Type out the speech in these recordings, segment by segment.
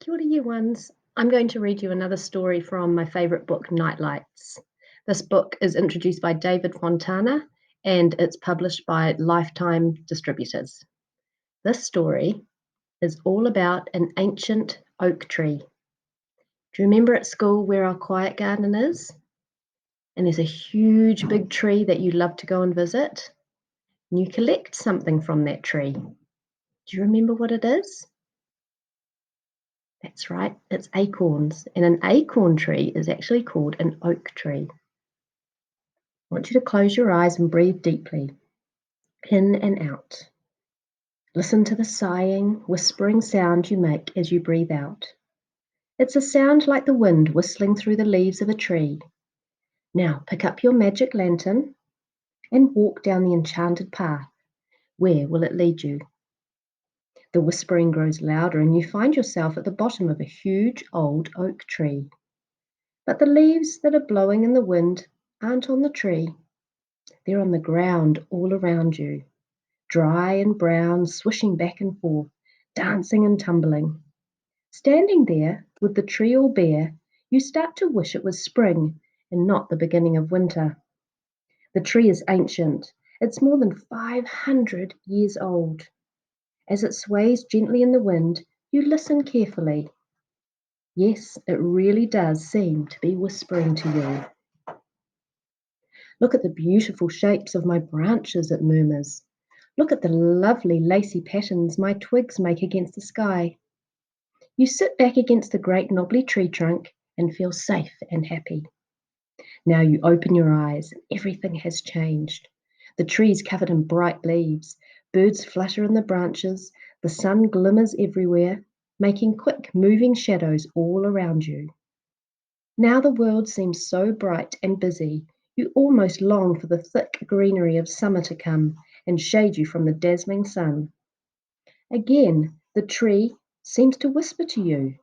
Kia ora, year ones. I'm going to read you another story from my favourite book, Nightlights. This book is introduced by David Fontana and it's published by Lifetime Distributors. This story is all about an ancient oak tree. Do you remember at school where our quiet garden is? And there's a huge big tree that you love to go and visit? And you collect something from that tree. Do you remember what it is? That's right, it's acorns. And an acorn tree is actually called an oak tree. I want you to close your eyes and breathe deeply, in and out. Listen to the sighing, whispering sound you make as you breathe out. It's a sound like the wind whistling through the leaves of a tree. Now pick up your magic lantern and walk down the enchanted path. Where will it lead you? The whispering grows louder and you find yourself at the bottom of a huge old oak tree. But the leaves that are blowing in the wind aren't on the tree. They're on the ground all around you, dry and brown, swishing back and forth, dancing and tumbling. Standing there, with the tree all bare, you start to wish it was spring and not the beginning of winter. The tree is ancient. It's more than 500 years old. As it sways gently in the wind, you listen carefully. Yes, it really does seem to be whispering to you. Look at the beautiful shapes of my branches, it murmurs. Look at the lovely lacy patterns my twigs make against the sky. You sit back against the great knobbly tree trunk and feel safe and happy. Now you open your eyes and everything has changed. The tree's covered in bright leaves, birds flutter in the branches, the sun glimmers everywhere, making quick moving shadows all around you. Now the world seems so bright and busy, you almost long for the thick greenery of summer to come and shade you from the dazzling sun. Again, the tree seems to whisper to you,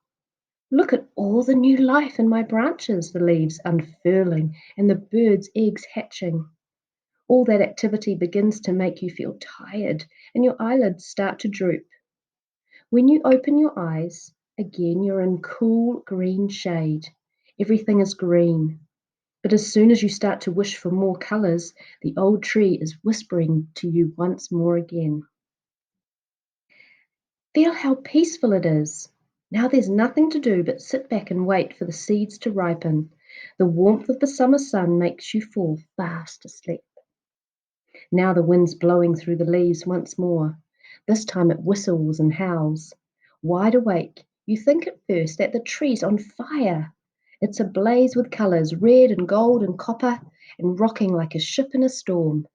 "Look at all the new life in my branches, the leaves unfurling and the birds' eggs hatching." All that activity begins to make you feel tired and your eyelids start to droop. When you open your eyes, again you're in cool green shade. Everything is green. But as soon as you start to wish for more colours, the old tree is whispering to you once more again. Feel how peaceful it is. Now there's nothing to do but sit back and wait for the seeds to ripen. The warmth of the summer sun makes you fall fast asleep. Now the wind's blowing through the leaves once more. This time it whistles and howls. Wide awake, you think at first that the tree's on fire. It's ablaze with colours, red and gold and copper, and rocking like a ship in a storm.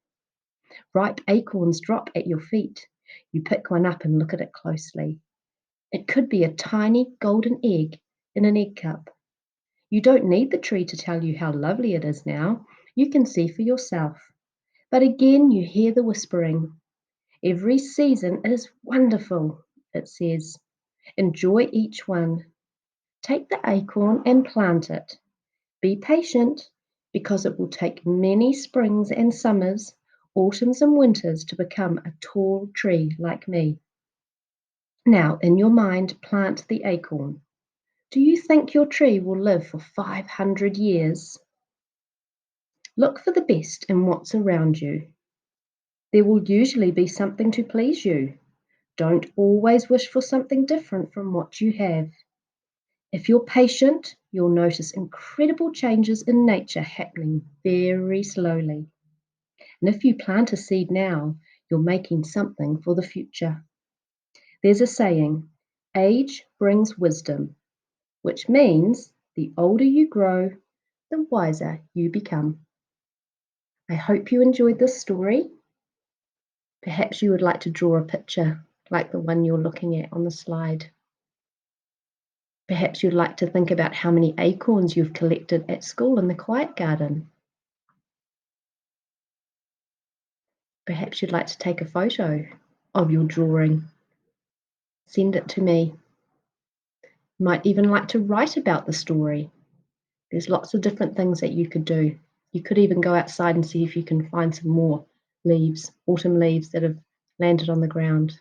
Ripe acorns drop at your feet. You pick one up and look at it closely. It could be a tiny golden egg in an egg cup. You don't need the tree to tell you how lovely it is now. You can see for yourself. But again you hear the whispering. Every season is wonderful, it says. Enjoy each one. Take the acorn and plant it. Be patient, because it will take many springs and summers, autumns and winters to become a tall tree like me. Now, in your mind, plant the acorn. Do you think your tree will live for 500 years? Look for the best in what's around you. There will usually be something to please you. Don't always wish for something different from what you have. If you're patient, you'll notice incredible changes in nature happening very slowly. And if you plant a seed now, you're making something for the future. There's a saying, age brings wisdom, which means the older you grow, the wiser you become. I hope you enjoyed this story. Perhaps you would like to draw a picture like the one you're looking at on the slide. Perhaps you'd like to think about how many acorns you've collected at school in the quiet garden. Perhaps you'd like to take a photo of your drawing. Send it to me. You might even like to write about the story. There's lots of different things that you could do. You could even go outside and see if you can find some more leaves, autumn leaves that have landed on the ground.